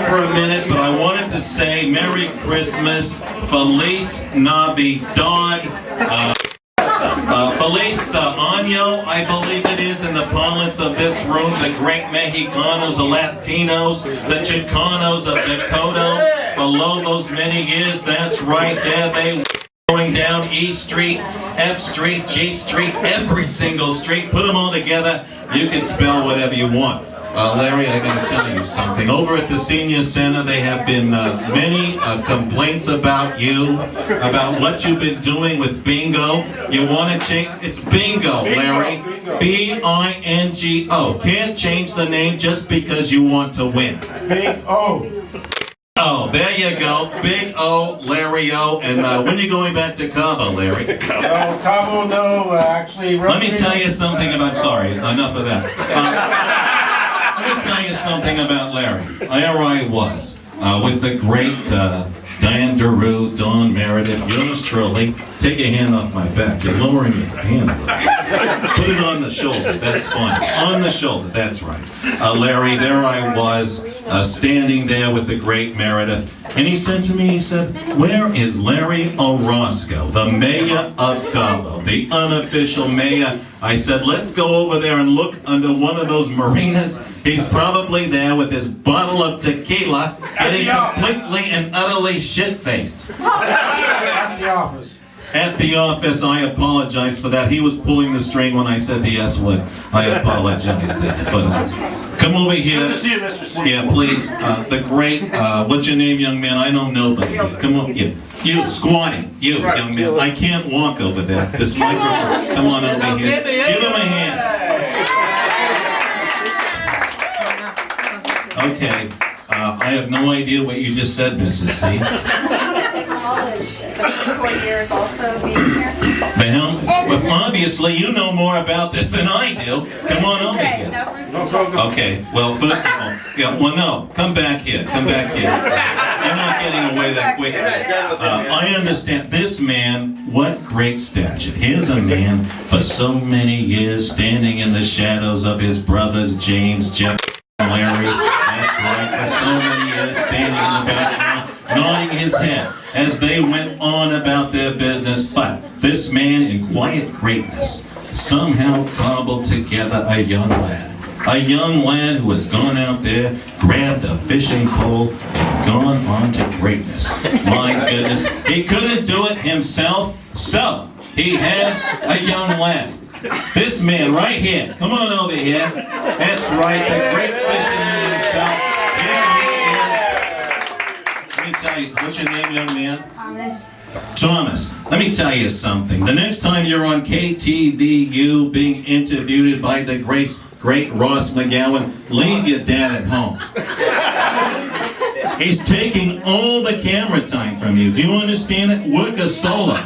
for a minute, but I wanted to say Merry Christmas, Feliz Navidad, Feliz Año, I believe it is in the parlance of this room, the great Mexicanos, the Latinos, the Chicanos of Dakota, below those many years, that's right there, they going down E Street, F Street, G Street, every single street, put them all together, you can spell whatever you want. Larry, I gotta tell you something. Over at the Senior Center, there have been many complaints about you, about what you've been doing with bingo. You want to change? It's bingo, Larry. B-I-N-G-O. Can't change the name just because you want to win. Big O. Oh, there you go. Big O, Larry O. And when are you going back to Cabo, Larry? No, Cabo, no, actually... Let me tell you something about... Sorry, enough of that. Let me tell you something about Larry. There I was, with the great Diane DeRue, Dawn Meredith, yours truly. Take a hand off my back. You're lowering your hand a little. Put it on the shoulder. That's fine. On the shoulder. That's right. Larry, there I was, standing there with the great Meredith. And he said to me, he said, where is Larry Orozco, the mayor of Cabo, the unofficial mayor? I said, let's go over there and look under one of those marinas. He's probably there with his bottle of tequila, getting completely and utterly shit-faced. At the office. At the office, I apologize for that. He was pulling the string when I said the S word. I apologize for that. Come over here. Good to see you, Mr. C. Yeah, please. The great, what's your name, young man? I don't know nobody here. Come on, you. You, Squatty. You, young man. I can't walk over there. This microphone. Come on over here. Give him a hand. Okay. I have no idea what you just said, Mrs. C. The 4 years also being here. The hell? Well, obviously, you know more about this than I do. Come on over here. Okay, well, first of all, yeah, well, no, come back here. Come back here. You're not getting away that quick. I understand. This man, what great stature. Here's a man for so many years standing in the shadows of his brothers, James, Jeff, and Larry. That's right, for so many years standing in the background, nodding his head as they went on about their business. But this man in quiet greatness somehow cobbled together a young lad. A young lad who has gone out there, grabbed a fishing pole, and gone on to greatness. My goodness, he couldn't do it himself, so he had a young lad. This man right here, come on over here. That's right, the great fisherman himself. Here he is. Let me tell you, what's your name, young man? Thomas. Thomas, let me tell you something. The next time you're on KTVU being interviewed by the great Ross McGowan, leave your dad at home. He's taking all the camera time from you. Do you understand it? Work a solo.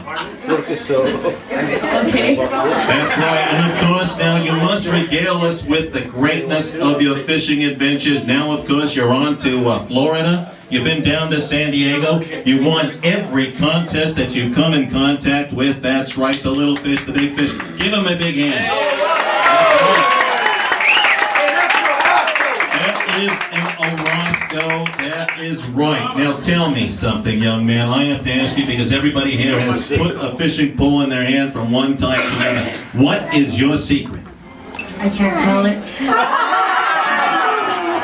Okay. That's right. And of course, now you must regale us with the greatness of your fishing adventures. Now, of course, you're on to Florida. You've been down to San Diego. You won every contest that you've come in contact with. That's right, the little fish, the big fish. Give him a big hand. That is an Orozco. That is right. Now tell me something, young man. I have to ask you because everybody here has put a fishing pole in their hand from one time to another. What is your secret? I can't tell it.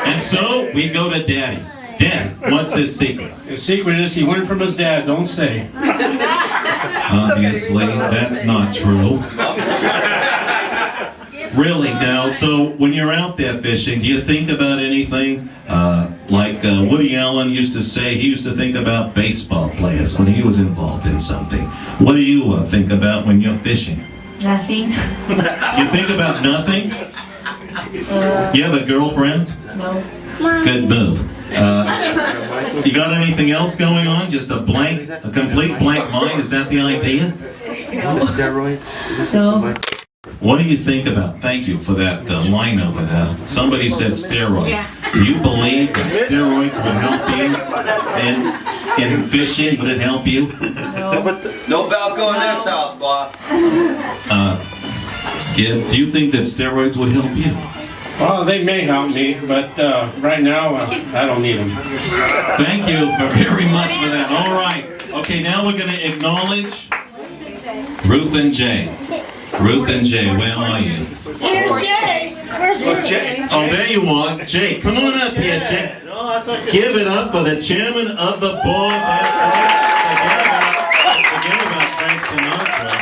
And so we go to Daddy. Daddy, what's his secret? His secret is he learned from his dad, don't say. Obviously, that's not true. Really now, so when you're out there fishing, do you think about anything? Like Woody Allen used to say, he used to think about baseball players when he was involved in something. What do you think about when you're fishing? Nothing. You think about nothing? You have a girlfriend? No. Good move. You got anything else going on? Just a complete blank mind? Is that the idea? No. What do you think about? Thank you for that line over there. Somebody said steroids. Do you believe that steroids would help you in fishing? Would it help you? No Balco in this house, boss. Do you think that steroids would help you? Well, they may help me, but right now, I don't need them. Thank you very much for that. All right. Okay, now we're going to acknowledge Ruth and Jay. Ruth and Jay, where are you? Here, Jay. Where's Jay? Oh, there you are. Jay, come on up here, Jay. Give it up for the chairman of the board. That's right. Forget about Frank Sinatra.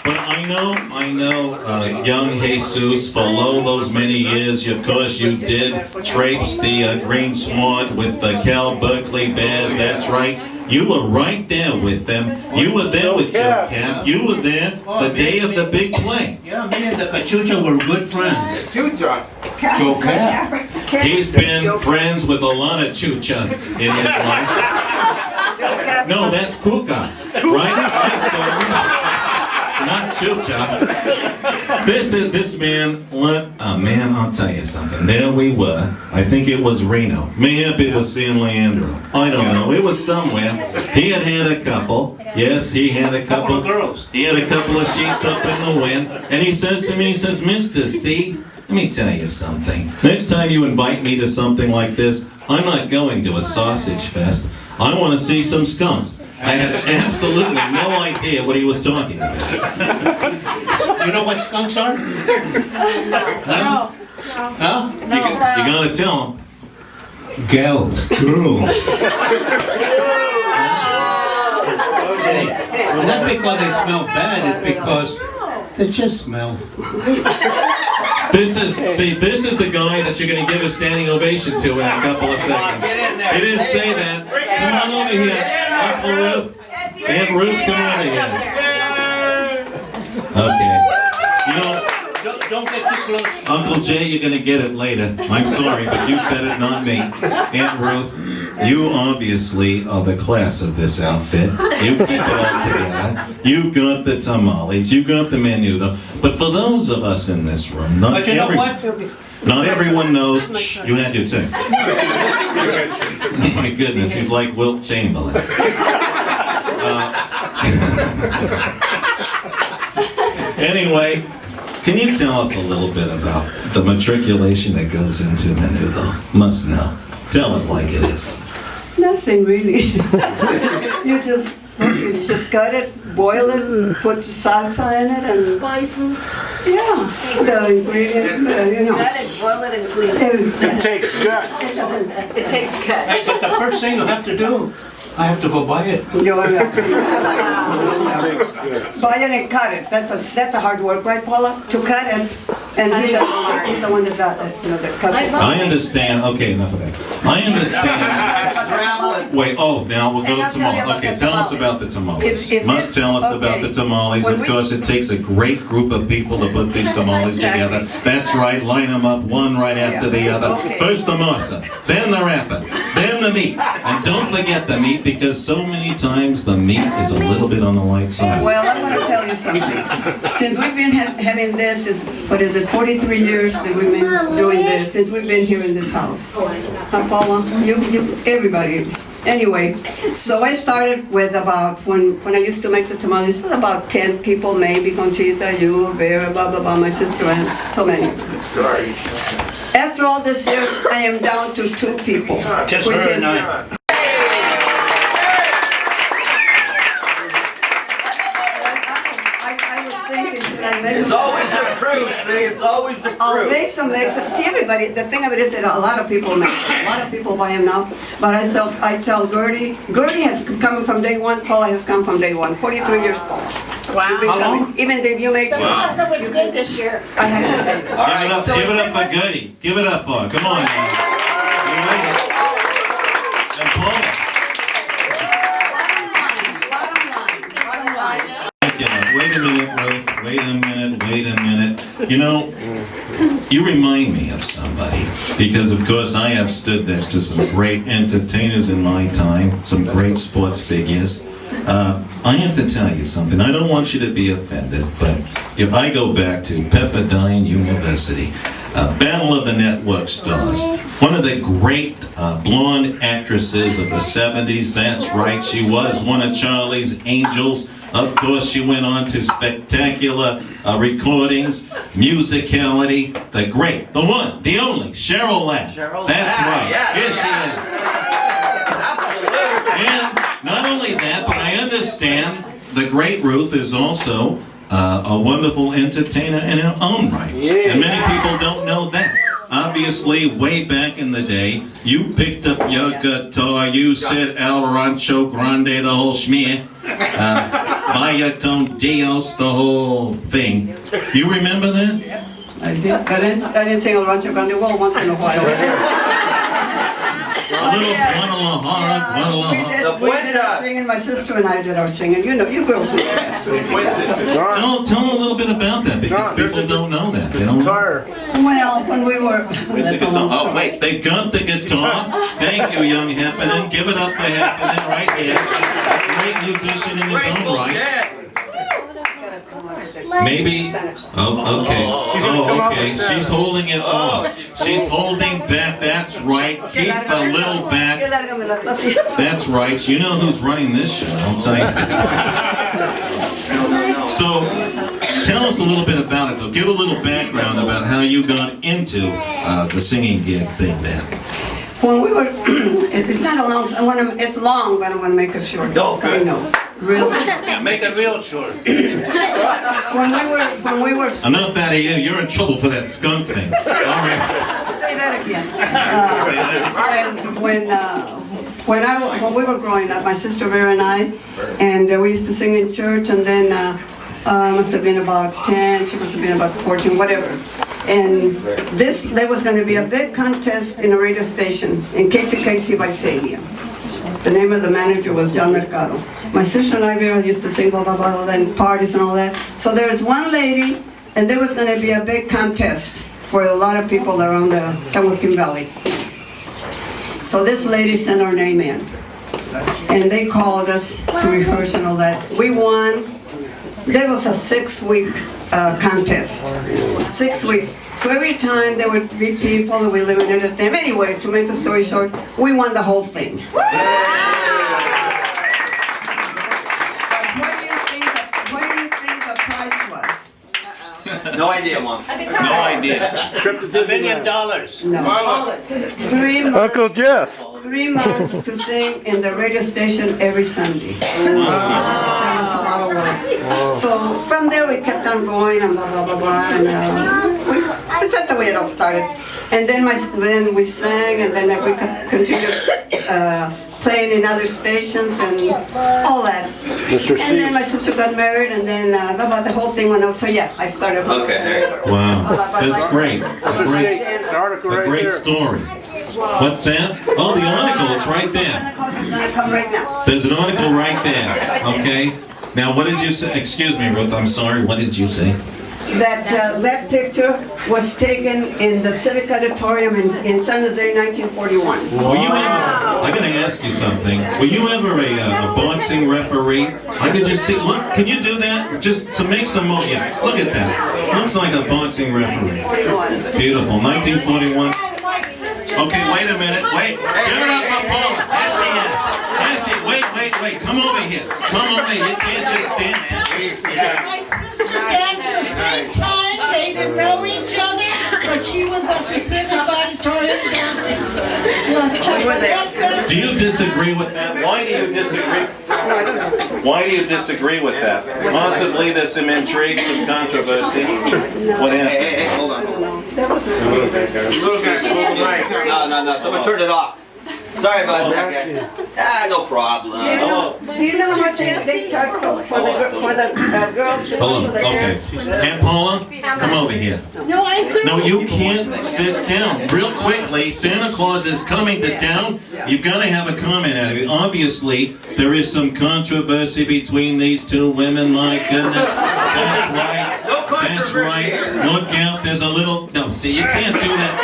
But I know, young Jesus, for those many years, of course, you did traipse the green sward with the Cal Berkeley Bears. That's right. You were right there with them. You were there with Joe Cap. You were there the day of the big play. Yeah, me and the Cachucha were good friends. Joe Cap. He's been friends with a lot of chuchas in his life. No, that's Kuka, right? Not chucha. This man, what a man, I'll tell you something. There we were. I think it was Reno. Maybe it was San Leandro. I don't know. It was somewhere. He had a couple. Yes, he had a couple of girls. He had a couple of sheets up in the wind. And he says to me, he says, Mr. C, let me tell you something. Next time you invite me to something like this, I'm not going to a sausage fest. I want to see some skunks. I had absolutely no idea what he was talking about. You know what skunks are? No. Huh? You gotta tell him. Girls. Not because they smell bad, it's because they just smell. This is the guy that you're going to give a standing ovation to in a couple of seconds. He didn't say that. Come on over here, Uncle Ruth. Aunt Ruth, come over here. Okay. You know, Don't get too close. Uncle Jay, you're going to get it later. I'm sorry, but you said it, not me. Aunt Ruth, you obviously are the class of this outfit. You keep it all together. You've got the tamales. You've got the menudo. But for those of us in this room, But you know what? Not everyone knows. Shh, you had your turn. Oh my goodness, he's like Wilt Chamberlain. Anyway, can you tell us a little bit about the matriculation that goes into menudo? Must know. Tell it like it is. Nothing really. you just cut it, boil it, put the salsa in it, and Spices. yeah, the ingredients, Cut it, boil it, and clean it. It Takes guts. It takes cut. But the first thing you have to do, I have to go buy it. buy it and cut it. That's a hard work, right, Paula? To cut it, and he's the one that got it, that cut it. I understand. Okay, enough of that. I understand. Wait, now we'll go to tamales. Okay, tell us about the tamales. Must tell us about the tamales. Of course, it takes a great group of people to put these tamales together. That's right, line them up one right after the other. First the masa, then the wrapper, then the meat. And don't forget the meat, because so many times the meat is a little bit on the light side. Well, I want to tell you something. Since we've been having this, 43 years that we've been doing this, since we've been here in this house. Huh, Paula? Everybody. Anyway, so I started with about, when I used to make the tamales, it was about 10 people, maybe, Conchita, you, Vera, blah, blah, blah, my sister, and so many. After all these years, I am down to 2 people. Just her and I. It's always the crew, see? It's always the I'll crew. make some. See, everybody, the thing of it is that a lot of people make them. A lot of people buy them now. But I tell Gertie has come from day one, Paula has come from day one. 43 years old. Wow. How long? Even if you make The pasta was good this year. I have to say. All right, so Give it up for Gertie. Give it up for her. Come on, guys. You made it. And Paula. Bottom line. Wait a minute, Ruth. Wait a minute. You know, you remind me of somebody, because of course I have stood next to some great entertainers in my time, some great sports figures. I have to tell you something. I don't want you to be offended, but if I go back to Pepperdine University, Battle of the Network Stars, one of the great blonde actresses of the 70s, that's right, she was one of Charlie's angels. Of course, she went on to spectacular recordings, musicality, the great, the one, the only, Cheryl Ladd. That's right. Yeah. Here she is. Absolutely. And not only that, but I understand the great Ruth is also a wonderful entertainer in her own right. And many people don't know that. Obviously, way back in the day, you picked up your guitar, you said El Rancho Grande, the whole schmear, Vaya con Dios, the whole thing. You remember that? I didn't sing El Rancho Grande well once in a while. A little Guadalajara. We did our singing, my sister and I did our singing. You know, you girls know that. Tell a little bit about that, because people don't know that. They don't know. Well, when we were... That's a long Oh, story. wait, they got the guitar. Thank you, young Heffernan. Give it up for Heffernan right here. A great musician in his own right. Maybe. Oh, okay. Oh, okay. She's holding it on. She's holding back. That's right. Keep a little back. That's right. You know who's running this show, I'll tell you. So, tell us a little bit about it, though. Give a little background about how you got into the singing gig thing, man. When we were, it's not a long, it's long, but I want to make it short. No, So you know. Really? Yeah, make it real short. When we were, Enough out of you. You're in trouble for that skunk thing. All right. say that again. When we were growing up, my sister Vera and I, and we used to sing in church, and then must have been about 10, she must have been about 14, whatever. And there was going to be a big contest in a radio station in KTKC by Stadium. The name of the manager was John Mercado. My sister and I Vera used to sing blah blah blah and parties and all that. So there was one lady, and there was going to be a big contest for a lot of people around the San Joaquin Valley. So this lady sent our name in, and they called us to rehearse and all that. We won. There was a 6-week contest. 6 weeks. So every time there would be people that we eliminated them. Anyway, to make the story short, we won the whole thing. What do you think the prize was? No idea, Mom. No idea. Trip to $1 million. No. 3 months. Uncle Jess. 3 months to sing in the radio station every Sunday. That was a lot of work. So from there we kept on going and blah blah blah blah, and that's the way it all started. And then we sang, and then we continued playing in other stations and all that. And then my sister got married, and then the whole thing went out. So yeah, I started. Okay, there you go. Wow. That's great. That's a great story. What's that? Oh, the article. It's right there. It's gonna come right now. There's an article right there. Okay. Now, what did you say? Excuse me, Ruth. I'm sorry. What did you say? That picture was taken in the Civic Auditorium in San Jose, 1941. Were you ever? I'm going to ask you something. Were you ever a boxing referee? I could just see. Look, can you do that? Just to make some more. Yeah. Look at that. Looks like a boxing referee. Beautiful. 1941. Okay, wait a minute. Wait. Give it up for Paula. Yes, she is. Yes, she. Wait. Come over here. Come over here. You can't just stand there. My sister danced the same time. They didn't know each other, but she was at the Civic Auditorium dancing. Do you disagree with that? Why do you disagree? Why do you disagree with that? Possibly there's some intrigue, some controversy. What happened? Hey, hold on. Little guy, No. Someone turn it off. Sorry about that, guy. No problem. Do you know how much they charge for the girls? Hello. Okay. Aunt Paula, come over here. No, I threw. No, you can't sit down. Real quickly, Santa Claus is coming to town. You've got to have a comment out of it. Obviously, there is some controversy between these two women. My goodness. That's right. No controversy. That's right. Look out. There's a little... No, see, you can't do that.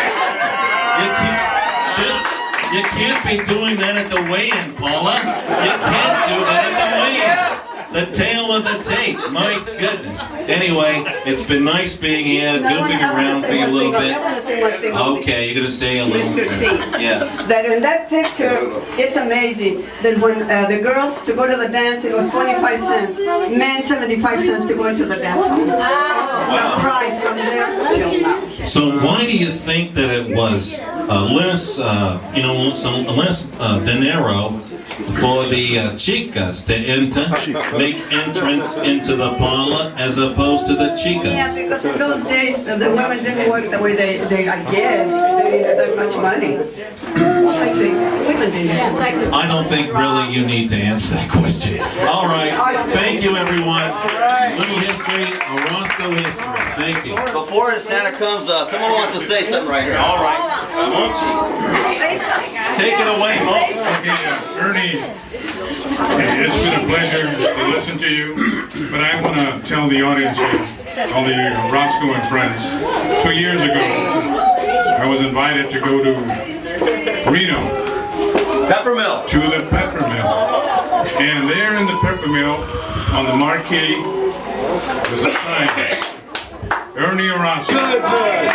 You can't be doing that at the weigh-in, Paula. You can't do that at the weigh-in. The tale of the tape. My goodness. Anyway, it's been nice being here, goofing around for you a little bit. Okay, you're gonna say a little Mr. bit. C. Yes. That in that picture, it's amazing that when the girls to go to the dance, it was 25 cents. Men 75 cents to go into the dance hall. The price from there till now. So why do you think that it was less, some less dinero for the chicas to make entrance into the parlor as opposed to the chicas? Yeah, because in those days, the women didn't work the way they I guess, they didn't have that much money. I think women didn't. I don't think really you need to answer that question. All right. Thank you, everyone. Little history, Orozco history. Thank you. Before Santa comes, someone wants to say something right here. All right. Take it away, Mo. Okay, Ernie, it's been a pleasure to listen to you, but I want to tell the audience here, all the Orozco and friends, 2 years ago, I was invited to go to Reno. Peppermill. To the Peppermill. And there in the Peppermill, on the marquee, was a sign, Ernie Orozco. Good, good.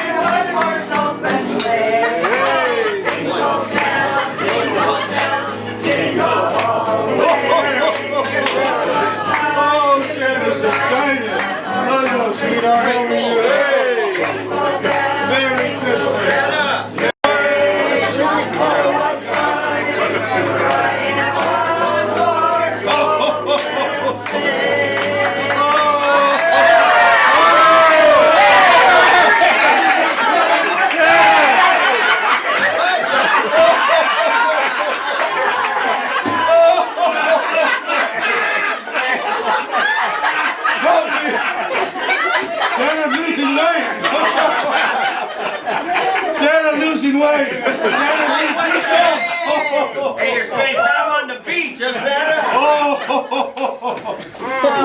Hey, you're spending time on the beach, huh, Santa?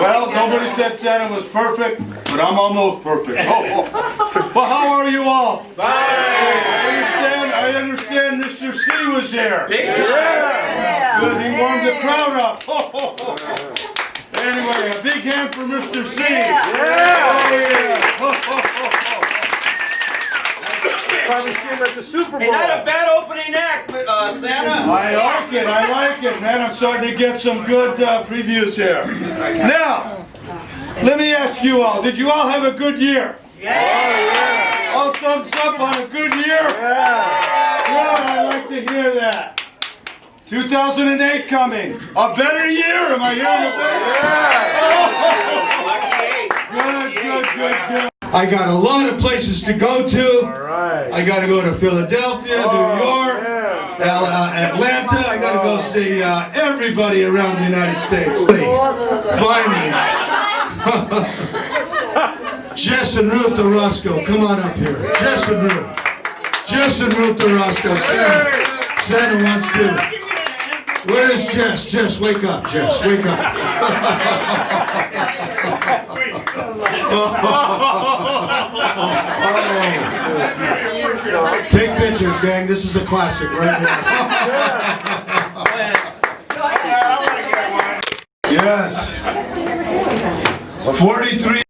Well, nobody said Santa was perfect, but I'm almost perfect. Well, how are you all? I understand Mr. C was here. Big time. Yeah. Good, he warmed the crowd up. Anyway, a big hand for Mr. C. Probably see him at the Super Bowl. Hey, not a bad opening act, Santa. I like it, man. I'm starting to get some good previews here. Now, let me ask you all, did you all have a good year? Yeah! All thumbs up on a good year? Yeah! Good, I like to hear that. 2008 coming. A better year? Am I hearing a better? Good. I got a lot of places to go to. I got to go to Philadelphia, New York, Atlanta. I got to go see everybody around the United States. Finally. Jess and Ruth Orozco, come on up here. Jess and Ruth Orozco. Santa wants to. Where is Jess? Jess, wake up. Jess, wake up. Take pictures, gang. This is a classic right here. Yes. 43.